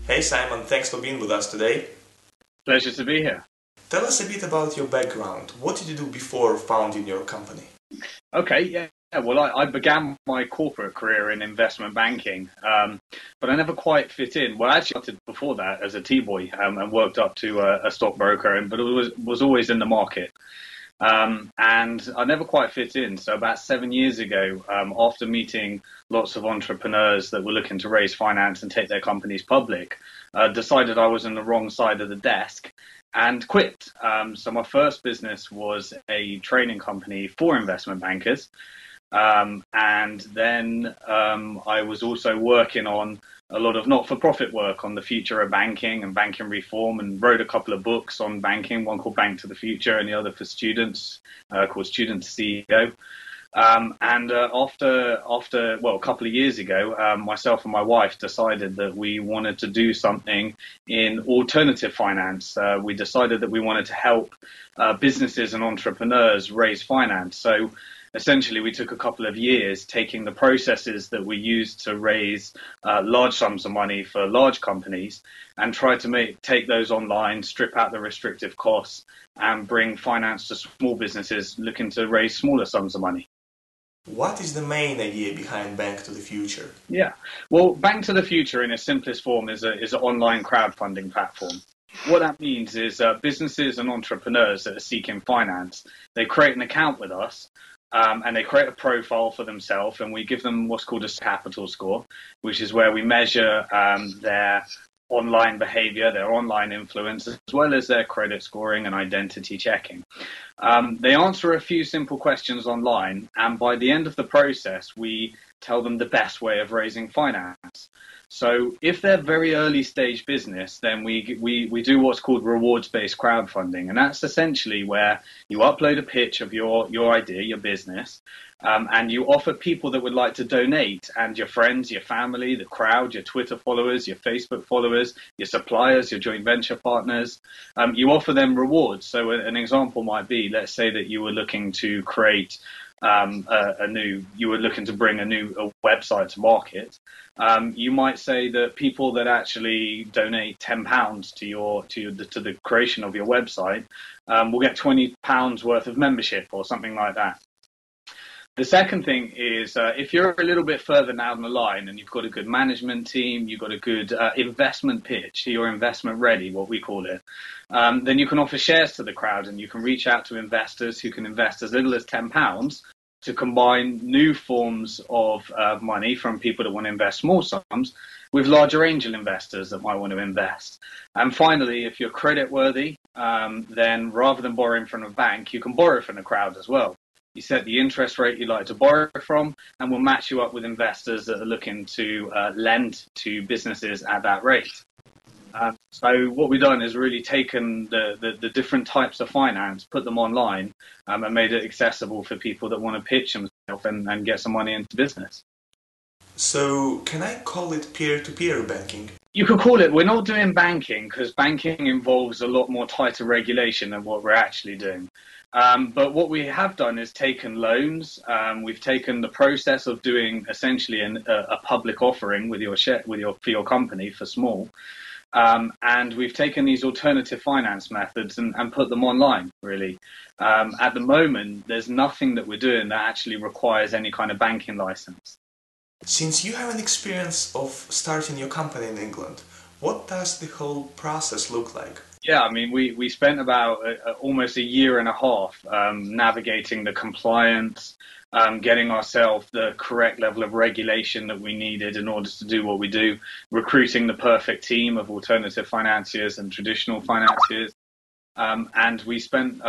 Hey Simon, thanks for being with us today. Pleasure to be here. Tell us a bit about your background. What did you do before founding your company? Okay, yeah. Well, I began my corporate career in investment banking, but I never quite fit in. Well, I actually started before that as a T-boy and worked up to a stockbroker, but it was always in the market. And I never quite fit in. So about 7 years ago, after meeting lots of entrepreneurs that were looking to raise finance and take their companies public, decided I was on the wrong side of the desk and quit. So my first business was a training company for investment bankers. And then I was also working on a lot of not-for-profit work on the future of banking and banking reform, and wrote a couple of books on banking, one called Bank to the Future and the other for students, called Student to CEO. After a couple of years ago, myself and my wife decided that we wanted to do something in alternative finance. We decided that we wanted to help businesses and entrepreneurs raise finance. So essentially, we took a couple of years taking the processes that we used to raise large sums of money for large companies and try to take those online, strip out the restrictive costs, and bring finance to small businesses looking to raise smaller sums of money. What is the main idea behind Bank to the Future? Yeah, well, Bank to the Future in its simplest form is an online crowdfunding platform. What that means is businesses and entrepreneurs that are seeking finance, they create an account with us. And they create a profile for themselves, and we give them what's called a capital score, which is where we measure their online behavior, their online influence, as well as their credit scoring and identity checking. They answer a few simple questions online, and by the end of the process, we tell them the best way of raising finance. So if they're very early stage business, then we do what's called rewards-based crowdfunding. And that's essentially where you upload a pitch of your idea, your business, and you offer people that would like to donate, and your friends, your family, the crowd, your Twitter followers, your Facebook followers, your suppliers, your joint venture partners, you offer them rewards. So an example might be, let's say that you were looking to create you were looking to bring a new website to market. You might say that people that actually donate £10 to the creation of your website will get £20 worth of membership or something like that. The second thing is if you're a little bit further down the line and you've got a good management team, you've got a good investment pitch, you're investment ready, what we call it, then you can offer shares to the crowd and you can reach out to investors who can invest as little as £10 to combine new forms of money from people that want to invest small sums with larger angel investors that might want to invest. And finally, if you're credit worthy, then rather than borrowing from a bank, you can borrow from the crowd as well. You set the interest rate you'd like to borrow from, and we'll match you up with investors that are looking to lend to businesses at that rate. So what we've done is really taken the different types of finance, put them online, and made it accessible for people that want to pitch themselves and get some money into business. So can I call it peer-to-peer banking? You could call it. We're not doing banking because banking involves a lot more tighter regulation than what we're actually doing. But what we have done is taken loans. We've taken the process of doing essentially a public offering with for your company for small. And we've taken these alternative finance methods and put them online, really. At the moment, there's nothing that we're doing that actually requires any kind of banking license. Since you have an experience of starting your company in England, what does the whole process look like? Yeah, I mean, we spent about almost a year and a half navigating the compliance, getting ourselves the correct level of regulation that we needed in order to do what we do, recruiting the perfect team of alternative financiers and traditional financiers. And we spent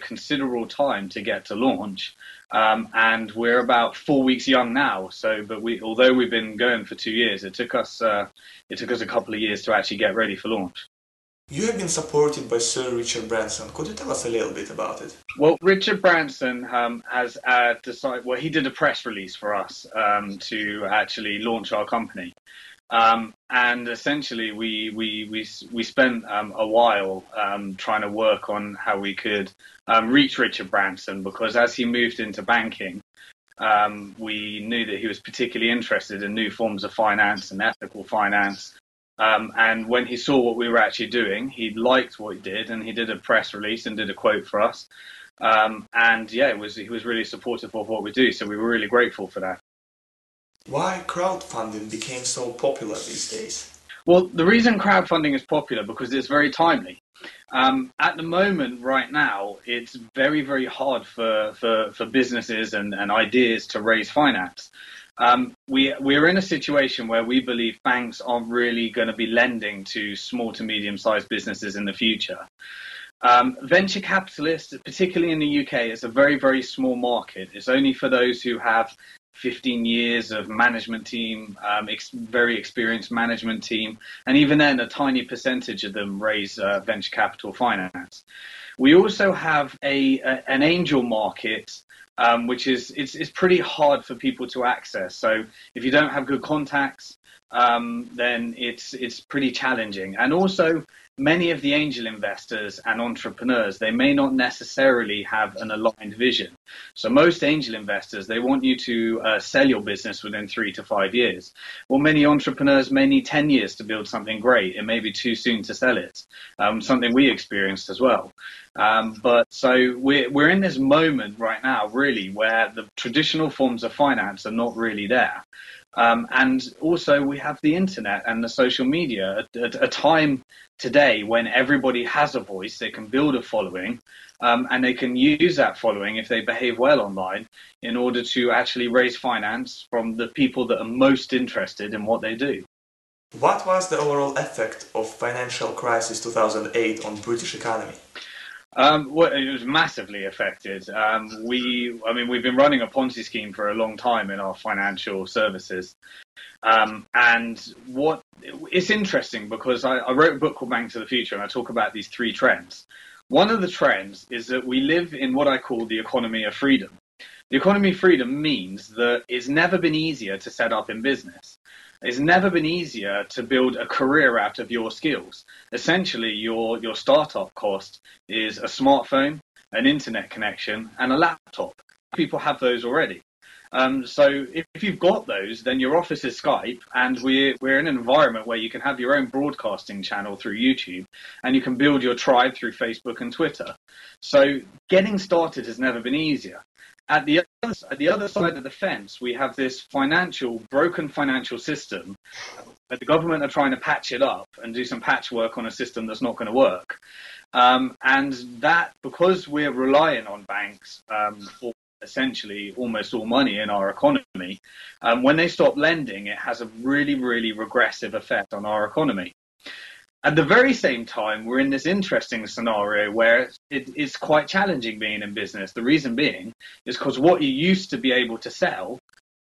considerable time to get to launch. And we're about 4 weeks young now. But although we've been going for 2 years, it took us a couple of years to actually get ready for launch. You have been supported by Sir Richard Branson. Could you tell us a little bit about it? Well, Richard Branson has decided. Well, he did a press release for us to actually launch our company. And essentially, we spent a while trying to work on how we could reach Richard Branson, because as he moved into banking, we knew that he was particularly interested in new forms of finance and ethical finance. And when he saw what we were actually doing, he liked what he did, and he did a press release and did a quote for us. And yeah, he was really supportive of what we do, so we were really grateful for that. Why crowdfunding became so popular these days? Well, the reason crowdfunding is popular because it's very timely. At the moment, right now, it's very, very hard for businesses and ideas to raise finance. We're in a situation where we believe banks aren't really going to be lending to small to medium-sized businesses in the future. Venture capitalists, particularly in the UK, is a very, very small market. It's only for those who have 15 years of management team, very experienced management team, and even then a tiny percentage of them raise venture capital finance. We also have an angel market, which is it's pretty hard for people to access. So if you don't have good contacts, then it's pretty challenging. And also, many of the angel investors and entrepreneurs, they may not necessarily have an aligned vision. So most angel investors, they want you to sell your business within 3 to 5 years. Well, many entrepreneurs may need 10 years to build something great. It may be too soon to sell it, something we experienced as well. But so we're in this moment right now, really, where the traditional forms of finance are not really there. And also we have the internet and the social media at a time today when everybody has a voice, they can build a following, and they can use that following if they behave well online in order to actually raise finance from the people that are most interested in what they do. What was the overall effect of financial crisis 2008 on British economy? Well, it was massively affected. We've been running a Ponzi scheme for a long time in our financial services. And it's interesting because I wrote a book called Bank to the Future, and I talk about these 3 trends. One of the trends is that we live in what I call the economy of freedom. The economy of freedom means that it's never been easier to set up in business. It's never been easier to build a career out of your skills. Essentially, your startup cost is a smartphone, an internet connection, and a laptop. People have those already. So if you've got those, then your office is Skype, and we're in an environment where you can have your own broadcasting channel through YouTube, and you can build your tribe through Facebook and Twitter. So getting started has never been easier. At the other side of the fence, we have this broken financial system, but the government are trying to patch it up and do some patchwork on a system that's not going to work. And that, because we're relying on banks for essentially almost all money in our economy, when they stop lending, it has a really, really regressive effect on our economy. At the very same time, we're in this interesting scenario where it's quite challenging being in business. The reason being is because what you used to be able to sell,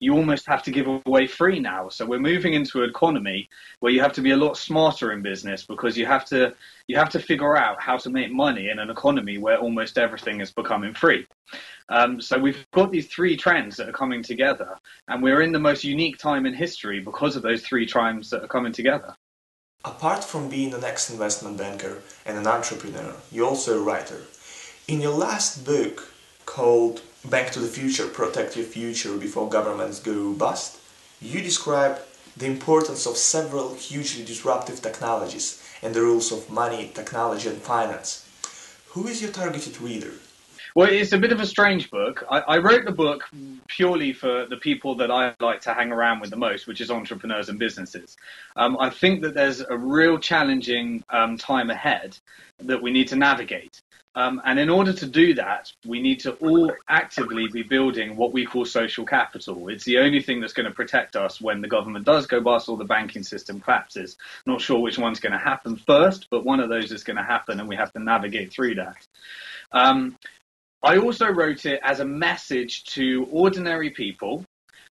you almost have to give away free now. So we're moving into an economy where you have to be a lot smarter in business, because you have to figure out how to make money in an economy where almost everything is becoming free. So we've got these 3 trends that are coming together, and we're in the most unique time in history because of those 3 trends that are coming together. Apart from being an ex-investment banker and an entrepreneur, you're also a writer. In your last book, called Bank to the Future, Protect Your Future Before Governments Go Bust, you describe the importance of several hugely disruptive technologies and the rules of money, technology and finance. Who is your targeted reader? Well, it's a bit of a strange book. I wrote the book purely for the people that I like to hang around with the most, which is entrepreneurs and businesses. I think that there's a real challenging time ahead that we need to navigate. And in order to do that, we need to all actively be building what we call social capital. It's the only thing that's going to protect us when the government does go bust or the banking system collapses. Not sure which one's going to happen first, but one of those is going to happen, and we have to navigate through that. I also wrote it as a message to ordinary people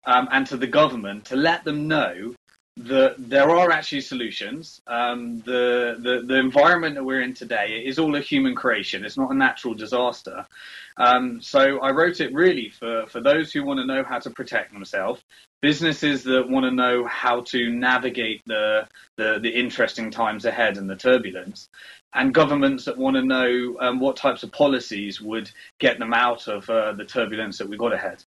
and to the government to let them know there are actually solutions. The environment that we're in today is all a human creation. It's not a natural disaster. So I wrote it really for those who want to know how to protect themselves, businesses that want to know how to navigate the interesting times ahead and the turbulence, and governments that want to know what types of policies would get them out of the turbulence that we got ahead.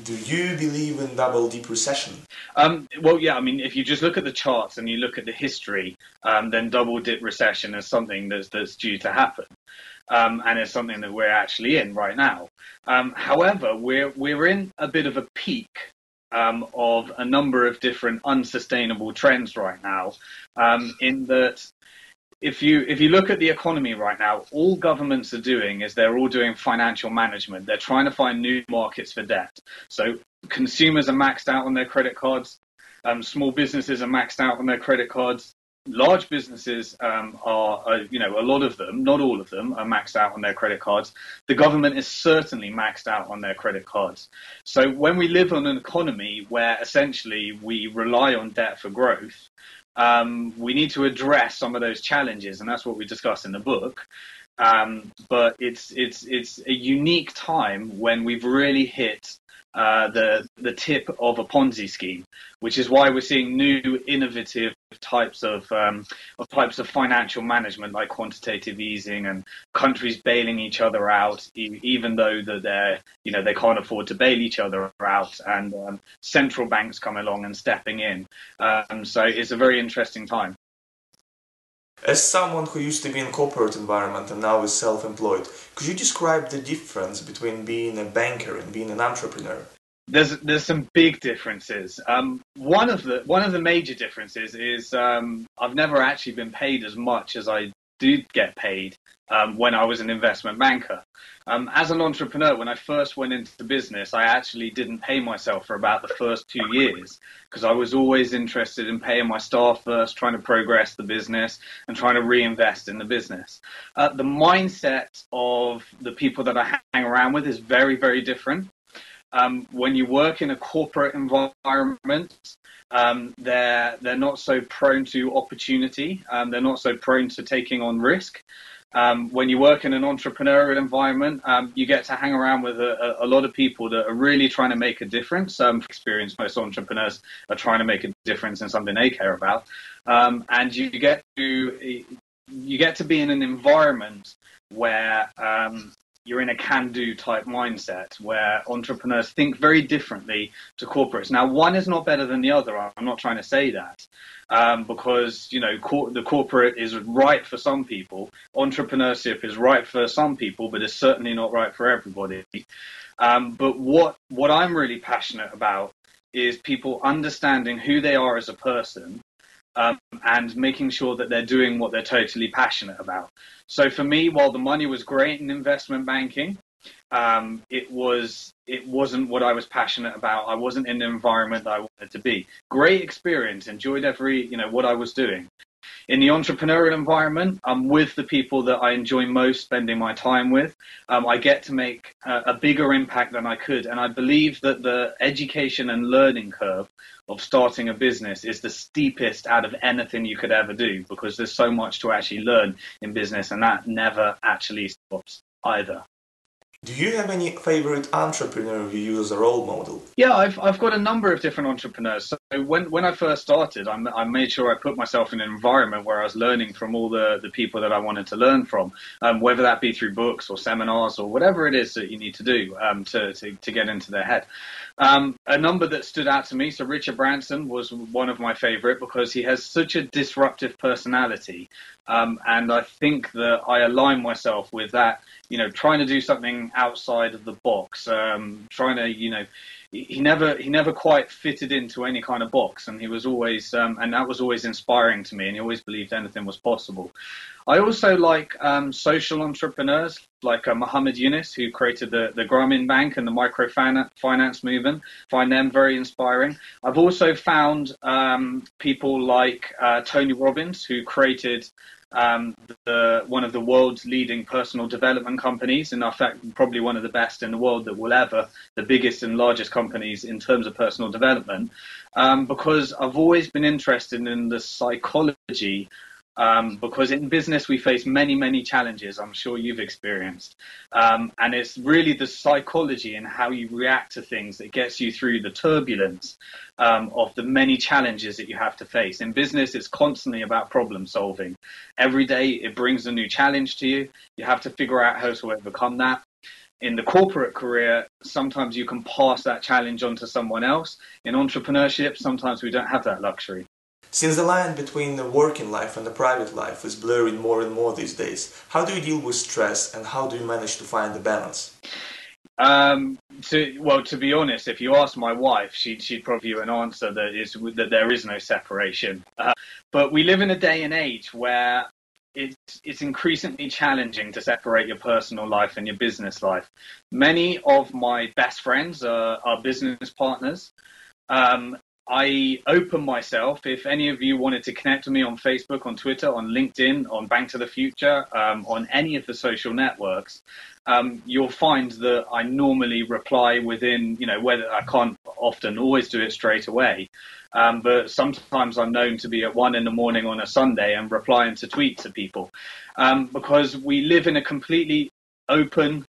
Do you believe in double deep recession? Well, yeah, I mean, if you just look at the charts and you look at the history, then double dip recession is something that's due to happen. And it's something that we're actually in right now. However, we're in a bit of a peak of a number of different unsustainable trends right now, in that if you look at the economy right now, all governments are doing is they're all doing financial management. They're trying to find new markets for debt. So consumers are maxed out on their credit cards. Small businesses are maxed out on their credit cards. Large businesses are, a lot of them, not all of them, are maxed out on their credit cards. The government is certainly maxed out on their credit cards. So when we live on an economy where essentially we rely on debt for growth, we need to address some of those challenges, and that's what we discuss in the book. But it's a unique time when we've really hit the tip of a Ponzi scheme, which is why we're seeing new innovative types of financial management, like quantitative easing and countries bailing each other out, even though that they can't afford to bail each other out, and central banks come along and stepping in. So it's a very interesting time. As someone who used to be in corporate environment and now is self-employed, could you describe the difference between being a banker and being an entrepreneur? There's some big differences. One of the major differences is I've never actually been paid as much as I do get paid when I was an investment banker. As an entrepreneur, when I first went into the business, I actually didn't pay myself for about the first 2 years, because I was always interested in paying my staff first, trying to progress the business and trying to reinvest in the business. The mindset of the people that I hang around with is very, very different. When you work in a corporate environment, they're not so prone to opportunity. They're not so prone to taking on risk. When you work in an entrepreneurial environment, you get to hang around with a lot of people that are really trying to make a difference. Experience, most entrepreneurs are trying to make a difference in something they care about, and you get to be in an environment where you're in a can-do type mindset, where entrepreneurs think very differently to corporates. Now, one is not better than the other. I'm not trying to say that, because the corporate is right for some people. Entrepreneurship is right for some people, but it's certainly not right for everybody. But what I'm really passionate about is people understanding who they are as a person, and making sure that they're doing what they're totally passionate about. So for me, while the money was great in investment banking, it wasn't what I was passionate about. I wasn't in the environment that I wanted to be. Great experience, enjoyed what I was doing. In the entrepreneurial environment, I'm with the people that I enjoy most spending my time with. I get to make a bigger impact than I could. And I believe that the education and learning curve of starting a business is the steepest out of anything you could ever do, because there's so much to actually learn in business, and that never actually stops either. Do you have any favorite entrepreneur you use as a role model? Yeah, I've got a number of different entrepreneurs. So when I first started, I made sure I put myself in an environment where I was learning from all the people that I wanted to learn from, whether that be through books or seminars or whatever it is that you need to do to get into their head. A number that stood out to me, so Richard Branson was one of my favorite, because he has such a disruptive personality. And I think that I align myself with that, trying to do something outside of the box, trying to, he never quite fitted into any kind of box, and he was always, and that was always inspiring to me, and he always believed anything was possible. I also like social entrepreneurs like Muhammad Yunus, who created the Grameen Bank and the microfinance movement. Find them very inspiring. I've also found people like Tony Robbins, who created one of the world's leading personal development companies, and in fact, probably one of the best in the world that will ever, the biggest and largest companies in terms of personal development, because I've always been interested in the psychology. Because in business we face many, many challenges, I'm sure you've experienced. And it's really the psychology and how you react to things that gets you through the turbulence of the many challenges that you have to face. In business, it's constantly about problem solving. Every day it brings a new challenge to you. You have to figure out how to overcome that. In the corporate career, sometimes you can pass that challenge on to someone else. In entrepreneurship, sometimes we don't have that luxury. Since the line between the working life and the private life is blurring more and more these days, how do you deal with stress and how do you manage to find the balance? To be honest, if you ask my wife, she'd probably give you an answer that there is no separation. But we live in a day and age where it's increasingly challenging to separate your personal life and your business life. Many of my best friends are business partners. I open myself. If any of you wanted to connect with me on Facebook, on Twitter, on LinkedIn, on Bank to the Future, on any of the social networks, you'll find that I normally reply within, whether I can't often always do it straight away. But sometimes I'm known to be at 1 a.m. on a Sunday and replying to tweets of people, because we live in a completely open,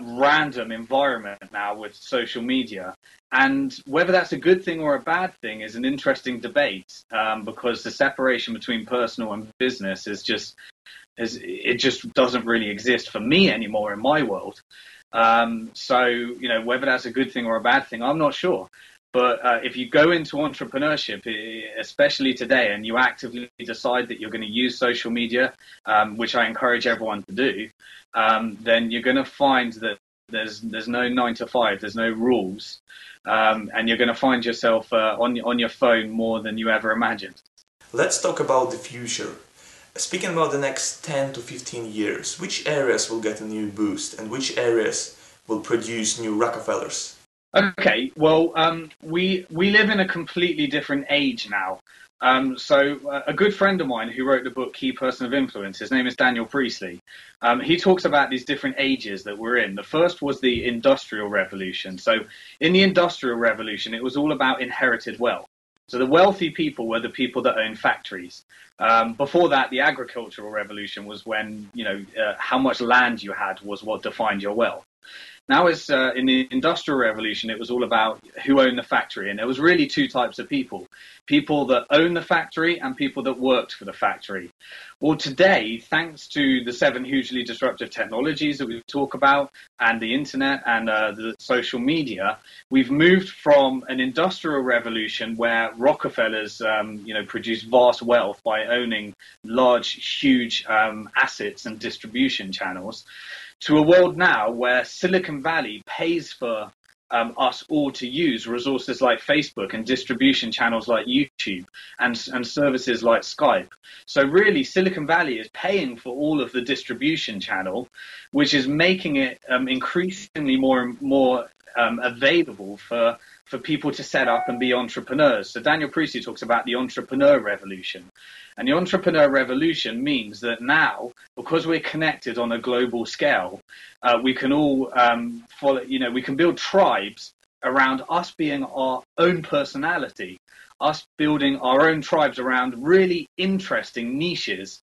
random environment now with social media. And whether that's a good thing or a bad thing is an interesting debate, because the separation between personal and business it just doesn't really exist for me anymore in my world. So whether that's a good thing or a bad thing, I'm not sure. But if you go into entrepreneurship, especially today, and you actively decide that you're going to use social media, which I encourage everyone to do, then you're going to find that there's no 9 to 5, there's no rules, and you're going to find yourself on your phone more than you ever imagined. Let's talk about the future. Speaking about the next 10 to 15 years, which areas will get a new boost and which areas will produce new Rockefellers? Okay, well, we live in a completely different age now. So a good friend of mine who wrote the book Key Person of Influence, his name is Daniel Priestley. He talks about these different ages that we're in. The first was the Industrial Revolution. So in the Industrial Revolution, it was all about inherited wealth. So the wealthy people were the people that owned factories. Before that, the Agricultural Revolution was when, how much land you had was what defined your wealth. Now, it's in the Industrial Revolution, it was all about who owned the factory. And there was really two types of people: people that owned the factory and people that worked for the factory. Well, today, thanks to the 7 hugely disruptive technologies that we talk about and the internet and the social media, we've moved from an industrial revolution where Rockefellers, produced vast wealth by owning large, huge assets and distribution channels, to a world now where Silicon Valley pays for us all to use resources like Facebook and distribution channels like YouTube and services like Skype. So really, Silicon Valley is paying for all of the distribution channel, which is making it increasingly more and more available for people to set up and be entrepreneurs. So Daniel Priestley talks about the entrepreneur revolution. And the entrepreneur revolution means that now, because we're connected on a global scale, we can all follow, we can build tribes around us being our own personality, us building our own tribes around really interesting niches,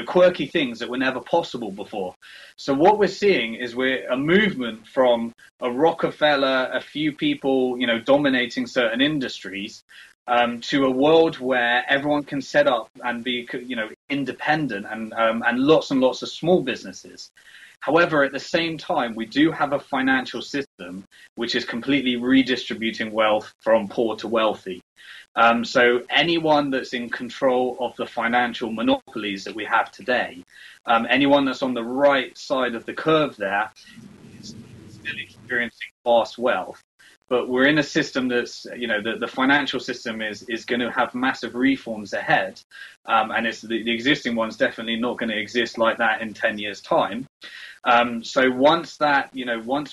quirky things that were never possible before. So what we're seeing is we're a movement from a Rockefeller, a few people, dominating certain industries, to a world where everyone can set up and be, independent and lots of small businesses. However, at the same time, we do have a financial system which is completely redistributing wealth from poor to wealthy. So anyone that's in control of the financial monopolies that we have today, anyone that's on the right side of the curve there, is still experiencing vast wealth. but we're in a system that's, the financial system is going to have massive reforms ahead, and it's the existing one's definitely not going to exist like that in 10 years' time. So once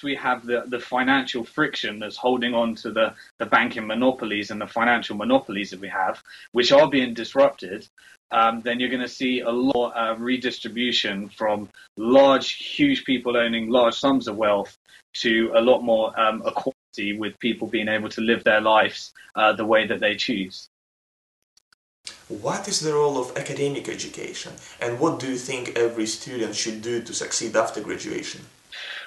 we have the financial friction that's holding on to the banking monopolies and the financial monopolies that we have, which are being disrupted, then you're going to see a lot of redistribution from huge people owning large sums of wealth to a lot more equality with people being able to live their lives the way that they choose. What is the role of academic education, and what do you think every student should do to succeed after graduation?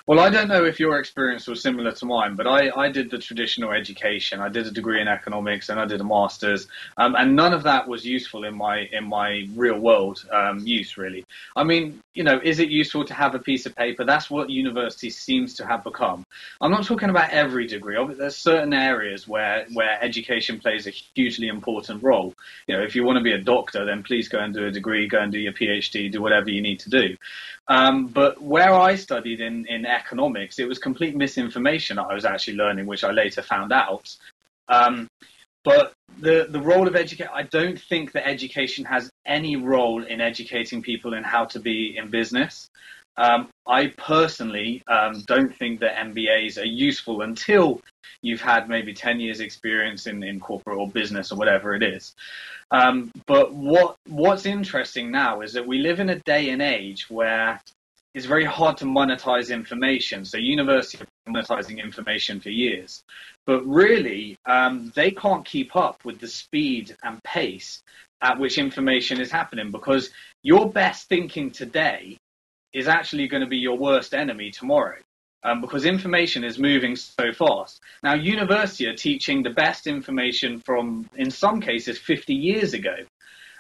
Well, I don't know if your experience was similar to mine, but I did the traditional education. I did a degree in economics and I did a master's, and none of that was useful in my real world use, really. I mean, is it useful to have a piece of paper? That's what university seems to have become. I'm not talking about every degree. There's certain areas where education plays a hugely important role. If you want to be a doctor, then please go and do a degree, go and do your PhD, do whatever you need to do. But where I studied in economics, it was complete misinformation that I was actually learning, which I later found out. But the role of education, I don't think that education has any role in educating people in how to be in business. I personally don't think that MBAs are useful until you've had maybe 10 years experience in corporate or business or whatever it is. But what's interesting now is that we live in a day and age where it's very hard to monetize information. So universities have been monetizing information for years. But really, they can't keep up with the speed and pace at which information is happening, because your best thinking today is actually going to be your worst enemy tomorrow, because information is moving so fast. Now, university are teaching the best information from, in some cases, 50 years ago.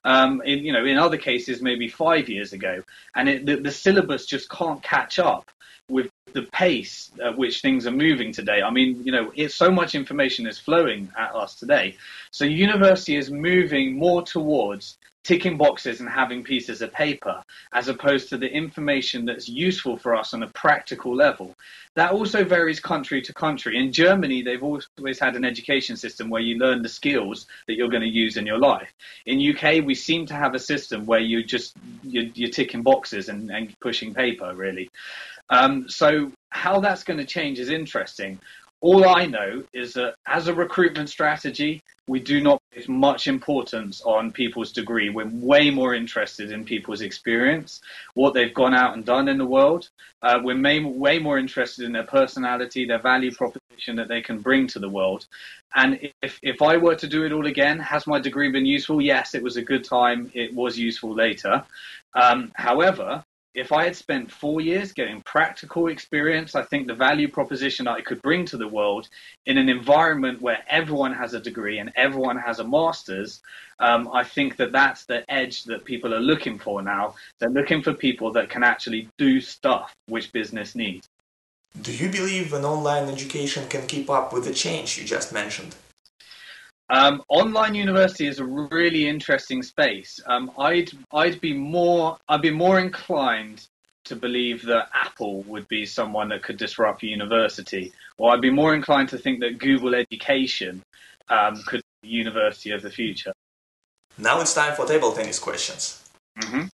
In other cases, maybe 5 years ago. And the syllabus just can't catch up with the pace at which things are moving today. I mean, so much information is flowing at us today. So university is moving more towards ticking boxes and having pieces of paper, as opposed to the information that's useful for us on a practical level. That also varies country to country. In Germany, they've always had an education system where you learn the skills that you're going to use in your life. In UK, we seem to have a system where you're ticking boxes and pushing paper, really. So how that's going to change is interesting. All I know is that as a recruitment strategy, we do not place much importance on people's degree. We're way more interested in people's experience, what they've gone out and done in the world. We're way more interested in their personality, their value proposition that they can bring to the world. And if I were to do it all again, has my degree been useful? Yes, it was a good time. It was useful later. However, if I had spent 4 years getting practical experience, I think the value proposition that I could bring to the world in an environment where everyone has a degree and everyone has a master's, I think that's the edge that people are looking for now. They're looking for people that can actually do stuff which business needs. Do you believe an online education can keep up with the change you just mentioned? Online university is a really interesting space. I'd be more inclined to believe that Apple would be someone that could disrupt university, or I'd be more inclined to think that Google Education could be the university of the future. Now it's time for table tennis questions. Mm-hmm.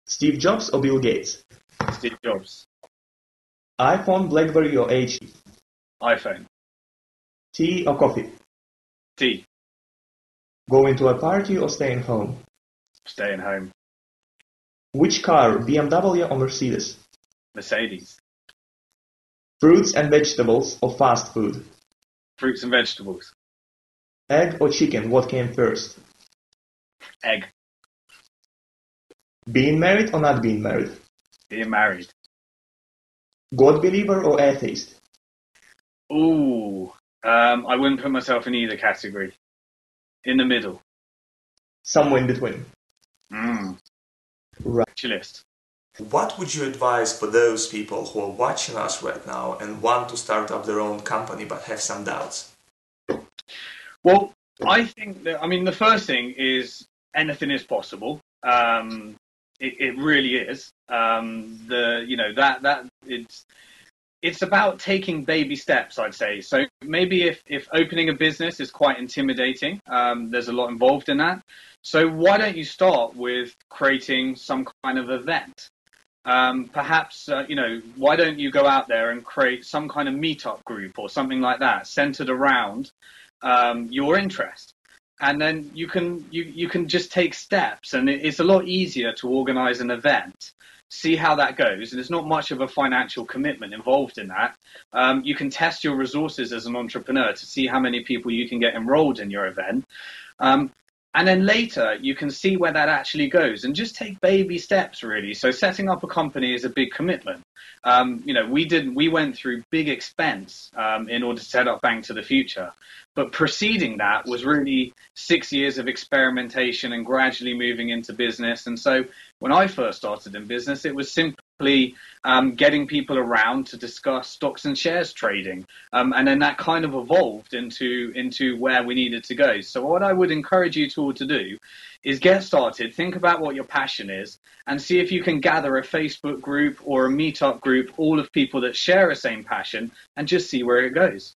Steve Jobs or Bill Gates? Steve Jobs. iPhone, BlackBerry or HP? iPhone. Tea or coffee? Tea. Going to a party or staying home? Staying home. Which car, BMW or Mercedes? Mercedes. Fruits and vegetables or fast food? Fruits and vegetables. Egg or chicken, what came first? Egg. Being married or not being married? Being married. God believer or atheist? Ooh. I wouldn't put myself in either category. In the middle. Somewhere in between. Right. List. What would you advise for those people who are watching us right now and want to start up their own company but have some doubts? Well, I think that, the first thing is anything is possible. It really is. it's about taking baby steps, I'd say. So maybe if opening a business is quite intimidating, there's a lot involved in that. So why don't you start with creating some kind of event? Perhaps, why don't you go out there and create some kind of meetup group or something like that, centered around your interest? And then you can just take steps, and it's a lot easier to organize an event, see how that goes, and there's not much of a financial commitment involved in that. You can test your resources as an entrepreneur to see how many people you can get enrolled in your event. And then later you can see where that actually goes, and just take baby steps, really. So setting up a company is a big commitment. We went through big expense in order to set up Bank to the Future. But preceding that was really 6 years of experimentation and gradually moving into business. And so when I first started in business, it was simply getting people around to discuss stocks and shares trading. And then that kind of evolved into where we needed to go. So what I would encourage you all to do is get started, think about what your passion is, and see if you can gather a Facebook group or a meetup group, all of people that share the same passion, and just see where it goes.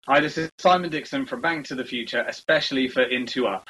Hi, this is Simon Dixon from Bank to the Future, especially for In2up.